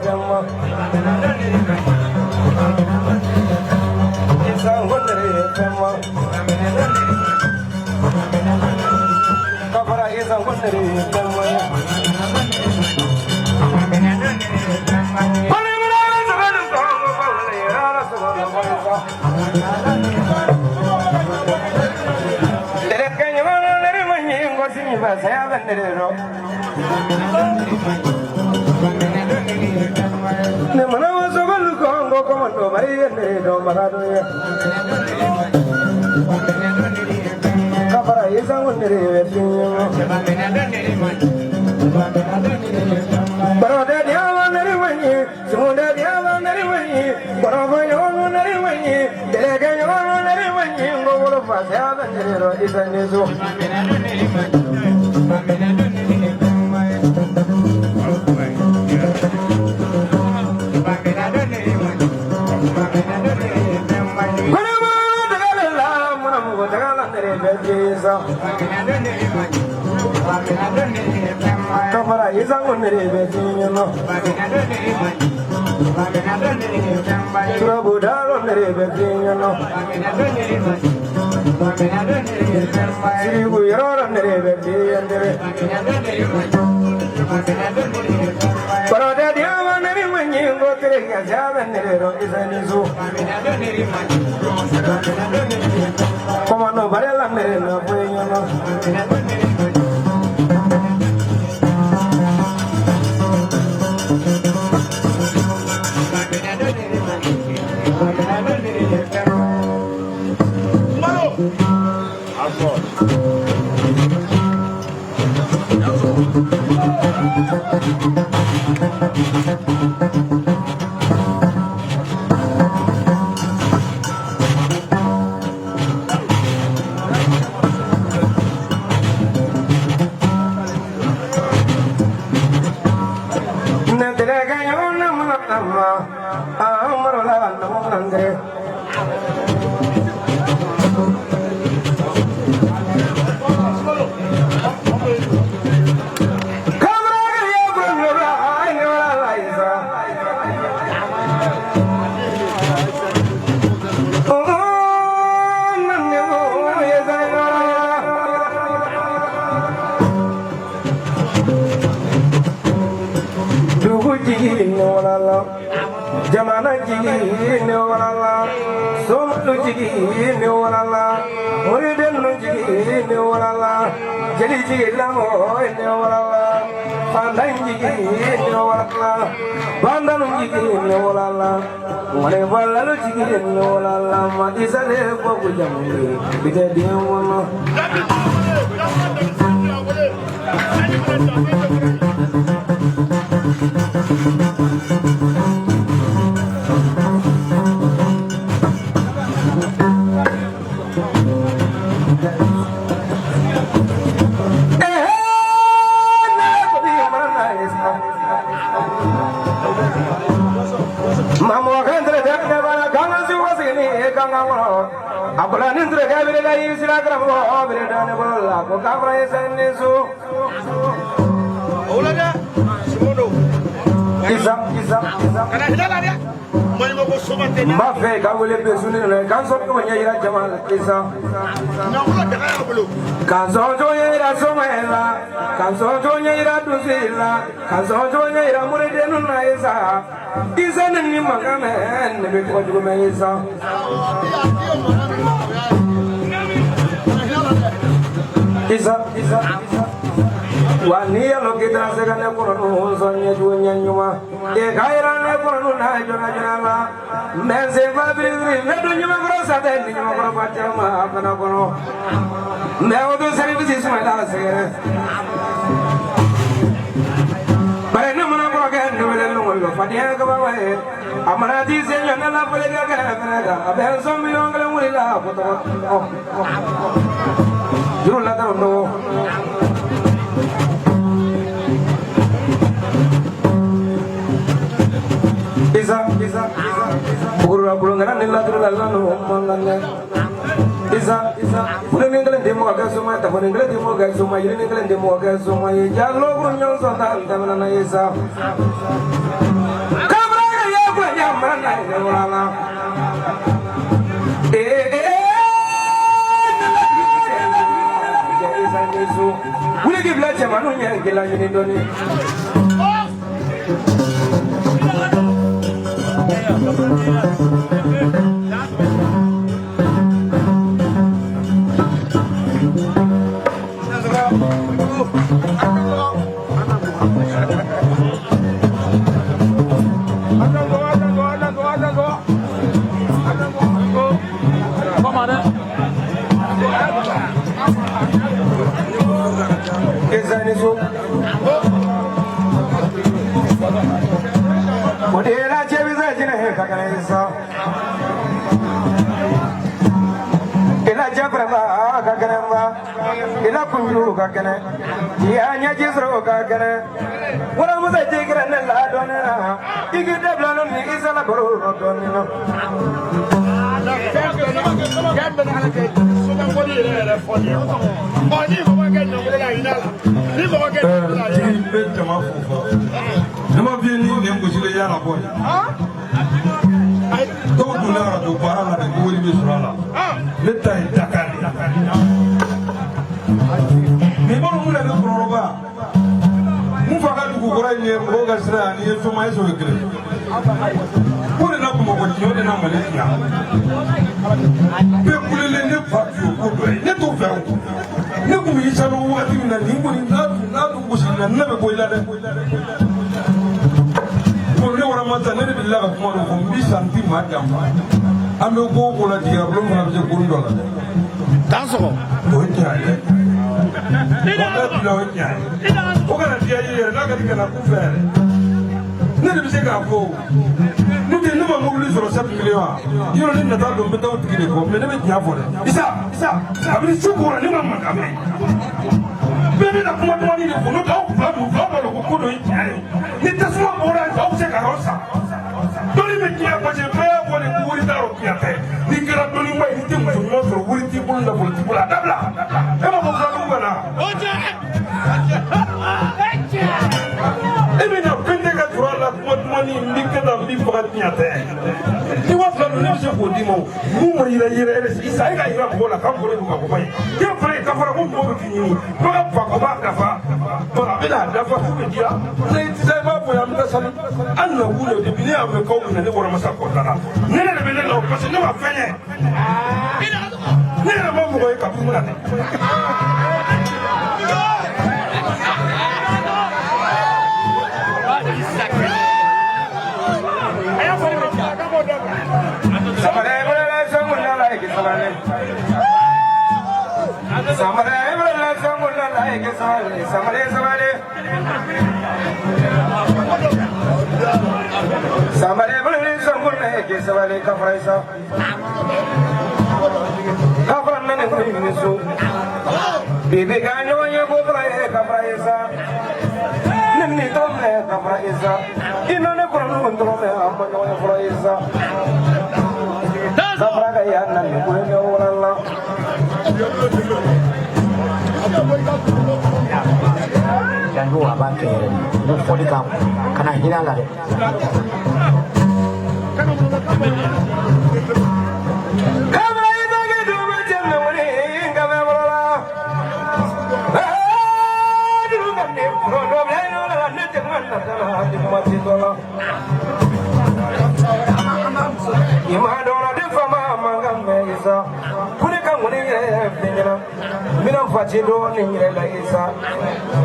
Pema. It's a wonder Pema. Kabara is a wonder Pema. Saya bener ne mana waso balu kongo komando mari ne do marado ya kapara isa wonere wetinyo baro de dia wonere wani sumunde dia wonere wani baro yo wonere wani delege yo wonere wani ngoro fa saya bener ro isa nezo Kamara isa wonere betinyo no Trouble daro nere betinyo no Sirigu yoro nere betinyo nere Pero de diamo nere wenyi ngotere ya jabe nere ro isa nizu Como no vale la nere no puedo no Jamana jigi ne wala somtu jigi ne wala muriden no jigi ne wala jeli jigi lamo ne wala pandan jigi ne wala bandan jigi ne wala mane wala jigi ne wala ma isale ko jamu bide dia wono Abla nindre gabire la yisira gramo abire dane bolla ko kabra yesennesu olada simono isa kana hilala dia moy mo ko somate ma fe ka wole be sunu le kan so ko nyira jamal isa na ko daga ablo kan so jo nyira somela kan so jo nyira dusila kan so jo nyira muride nun na isa isa ni magame ne be ko jugo me isa Isa Wania lo kita segane kono sonya junya nyuma e gaira ne kono na jona jona mense fabri ne do nyuma gro sate ni nyuma gro pachama apna kono me odo service isma dala segere bare ne mona ko ga ne wele no mo fatia ga ba e amana di se nyana la pele ga ga abe so mi yongle muri la foto Juru la daro no Isa Bukuru abulu ngana nila duru la no mangane Isa Bukuru ningale demo aga suma ta bukuru ningale demo aga suma yiri ningale demo aga suma ye jalo bukuru nyong so ta tamana na Isa Wuli di bila jamanu nya gila ini doni. Modera cebiza jina he kakanesa. Ila jabrama kakanamba. Ila kunju kakane. Ya nya jisro kakane. Wala musa jigra na la donena. Igi deblano ni isala baro donena. Nama bien ni nem ko sile yara boy do dula do bara la ko woli be surala le tay Dakar me bonu mu la do proba mu faga du ko ray ne mo ga sira ni so may so gre ko na ko mo ko ti de na Malaysia be ko le ne fa ko do ne to fa ne ko mi sa no wa ti na ni ko ni na do ko sila na be boy la de ne wara mata ne billahi ka kuma ko mbi santi madam ambe ko la diga blo mo na je ko ndola danso ko tiale ida tiale o kana dia ye na ka diga na ku fere ne bi se ka ko nu ke no ma mo lu so 7 million yo ne na ta do be taw tigide ko me ne be tia fo de isa abri su ko ne ma ma ka me be na kuma to ni de ko no taw fa mu fa mo ko do tiale ni tasuma bora taw se ka rosa doni me kia ko je pe ko ni wuri daro kia te ni kira doni mai ni timu so mo so wuri ti bulu da bulu ti bula dabla e ma ko fa ko na oje e me na pende ka tura la ko mani ni ke da bi fa kia te ni wa fa no se ko di mo mu mo ira isa ga ira ko la ka ko ni ko mai ke fa ka fa ko mo bi ni ko ka fa ko ba ka fa to la bila da fa ko dia ne ti sai ba ko ya mta sali an na wulo de bi ne am ko ne wora masa ko dara ne ne be ne lo parce que ne wa fenye ne ne mo mo ko ka fu na ne Samare bala sangula like samare. Samare bala sangula like samare. Samare samare. Samare bala sangula like samare kafraisa. Kafran mane kuni su. Bibi ganyo ye kafraisa kafraisa. Nimni tomne kafraisa. Inone kuranu tomne amano kafraisa. Sabra kaya nan ko ne wala dan gua ba ke mu fodi kam kana hina la de kamera ida ge do ma janna woni ngame wala du ngam ne pro do le no la ne te man na ta di ma ti do la ima do na de fama mangam me isa kuni kan woni fenina mina fati do ni la isa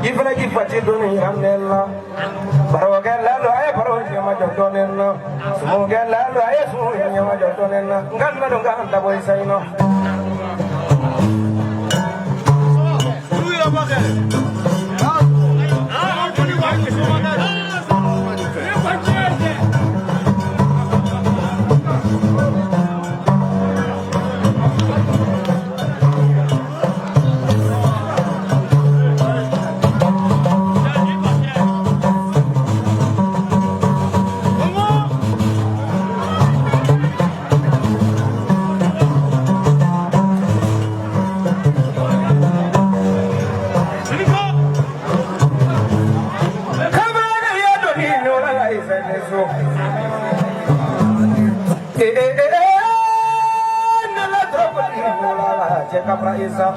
ifana ki fati do ni ramnella baro ga la do ay baro ni ma do nenna sumo ga la do ay sumo ni ma do nenna ngan na do ngan ta boy sai no Let me go! kapra isa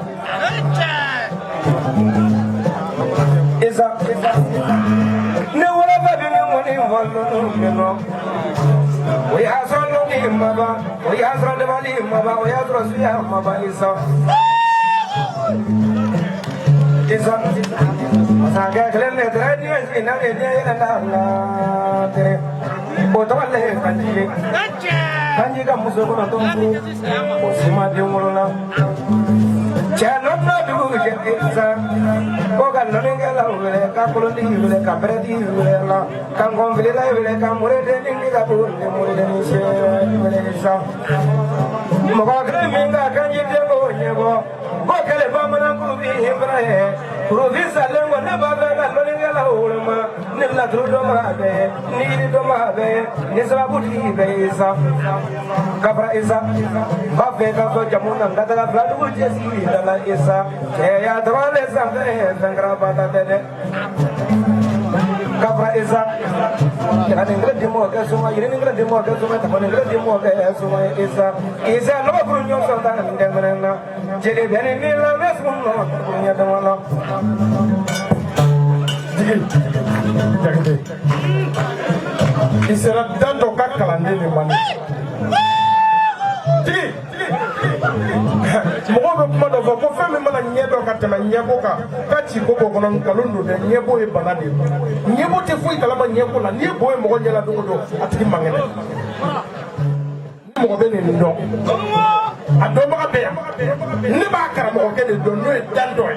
ne wala ba bi ngoni wallo no we asro no ni maba we asro de bali maba we asro suya maba isa saga kelen ne dra ni ina ne ne na la tere boto le kanji ka muso ko to ko sima de ngolola chano na du je isa ko ga no ne la wele ka ko ndi wele ka bredi wele la ka ngom wele la wele ka mure de ni ga bu ne mure de ni she wele isa mo ga gre mi ga kanji de ko ne ko kele ba mana ko bi hembra he provisa lengo ne ba ga no ne la ulma ne la tru do ma be ni do ma be ne sa bu ti be isa kabra isa ba be ka so jamuna ngata ga bla du je si la isa ke ya dwale sa be sangra ba ta de kabra isa ya ne ngre dimo ga so ma yire ne ngre dimo ga so ma ta ne ngre dimo ga so ma isa no ko nyo so ta ne ngre na jere bene ni la mes mo no ko nya da wala isera dando ka kalande ni mani tigi mo ko kuma do ko fe me mala nyedo ka tema nyebo ka ci ko ko non kalundu de nyebo e banade nyebo te fu itala ma nyebo la nyebo e mo ko nyala do do atiki mangene mo ko be ni ndo adoma ka be ne ba kara mo ko ke de do no e dando e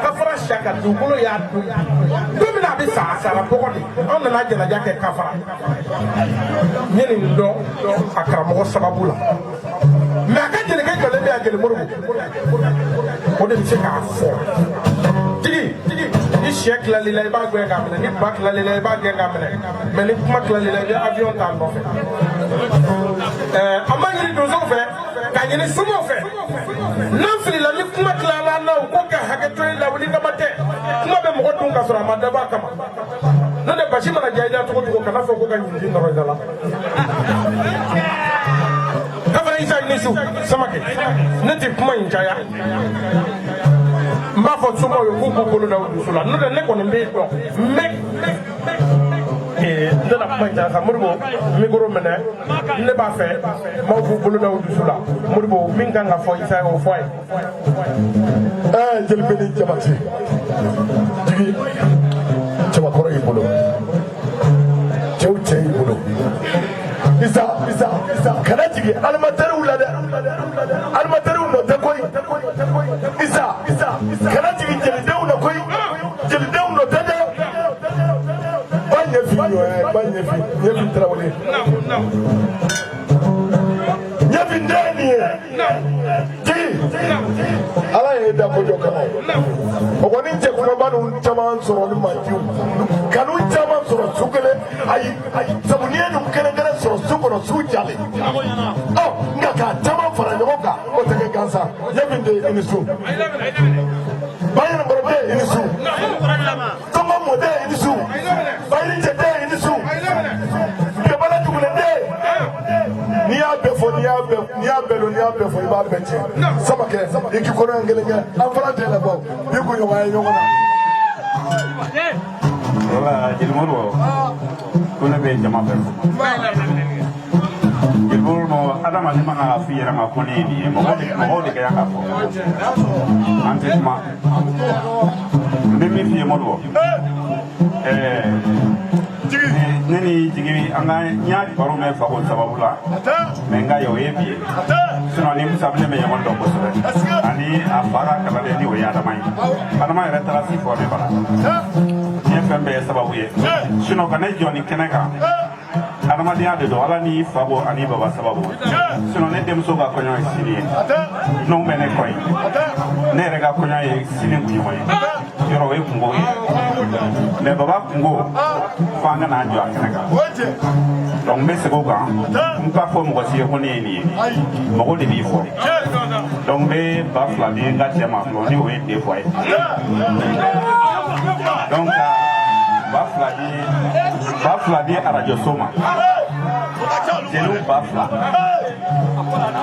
kafara shaka dukolo ya du domina bi sa sara bokodi on na jela jake kafara nyeni ndo akara mo sababu la me aka jele ke kale be agele moro o de se ka fo tigi ni chek la lila ba gwe ga mena ni bak la lila ba gwe ga mena me ni kuma la lila bi avion ta no fe amani do zo fe ka nyeni sumo fe nafili la ni kuma la na ko ka hage la wuli kamate kuma be mo dun ka sura madaba kama no de bashi mana jaija to ko kana fo ko ka nyindi no dala kafara isa ni su samake neti kuma njaya mba fo sumo yo ko ko na udusula no de ne ko ne do me ndana kuma njaya murbo mi goro mena ne ba fe mo bu bulu na udusula murbo minga nga fo isa o fo jël benn jabati jigi jaba koro yi bolo cew cey bolo isa kana jigi almataru la de almataru no te koy isa kana jigi jël dew na koy jël dew no te de bagne fi trawale ñefi ndeni ala ye da ko jokama o ko ni je ko banu taman soro ni majiu kanu taman soro sugele ay sabuniye dum kele kele soro sugoro sujale oh ngaka taman fara nyoka o tege gansa yebinde inisu bayina borbe inisu tama mode inisu bayina jete inisu ke bala dugule de ni ya befo iba beti sama ke iki kono ngelenya afara tele bo biku yo waye nyongona wala jilmoro kuna be jama be jilmoro adama ni manga fiera ma koni ni mo de kaya ka fo ante ma ndemi fie modwo neni jigi anga nya baro me fa ko sababu la menga yo yebi sino ni musabne me yamon do bosre ani afara kala de ni o ya damai adama ya tara si fo de bala ni fembe sababu ye sino kana joni kenaka adama dia de do ala ni fabo ani baba sababu sino ne dem so ga ko nyoy sini no mene koy ne rega ko nyoy sini ku moy yoro we kungo ne baba kungo fanga na jo akenaka donc me se goga mpa fo mo si ko ne ni mo ko de bi fo donc me ba fla bi ngati ma flo ni we de fo donc ba fla di arajo soma jeliw ba fila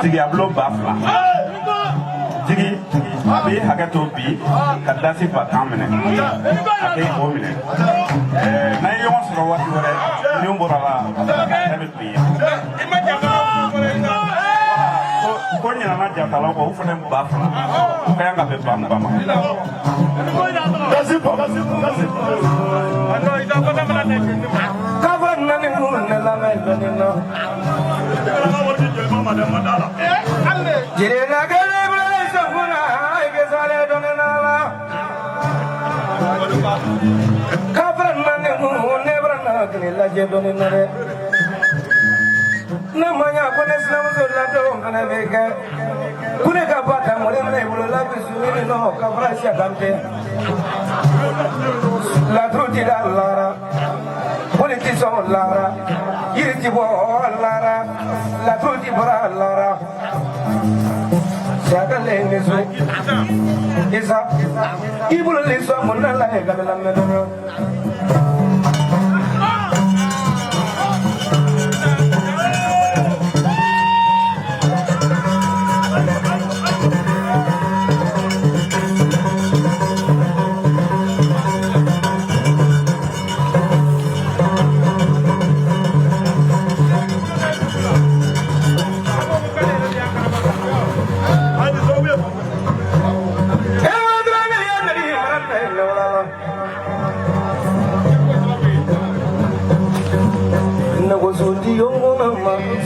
tigiyabulo ba fila jigi a bɛ hakɛ to bi ka dasi ba tan minɛ a tɛ o minɛ n'an ye ɲɔgɔn sɔrɔ waati wɛrɛ ni n bɔra la ne bɛ bin yan ko ɲinana jatalaw kɔ u fana ba fila u ka yan ka bɛn ba mugan ma. Cover nani munne la meloni no. Jire na gele bra safuna ke sale donena la. Cover nani munne bra na ke la je donena re. Na manya kone Islam zo la do kana beke. Kune ka bata mole na ibulo la bisuni no kabra sia kampe. La truti da lara. Politician lara, yirtibo lara, la tuti bora lara. Sagale nizo, isa, ibulu nizo munala egabela medono.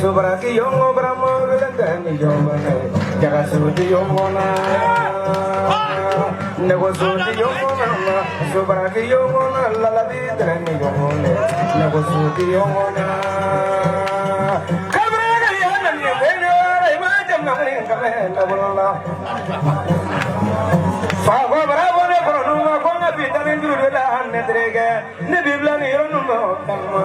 Sobraki yongo bramo velengani yongo jaga sudi yongo na nego sudi yongo na sobraki yongo na lala bidreni yongo nego sudi yongo na kabra ga yana ni beno re ma jamna ni kamena bolla fa go bravo ne prono ko na bidani duru la hanne drege ne biblani yonu no tamma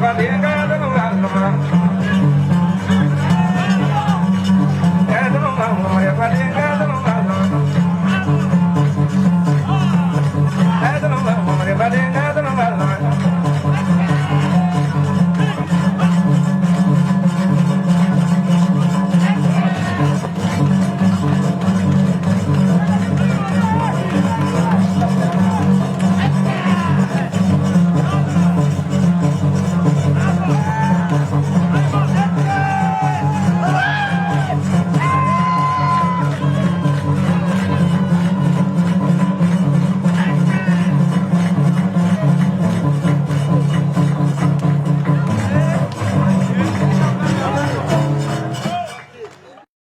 Bye.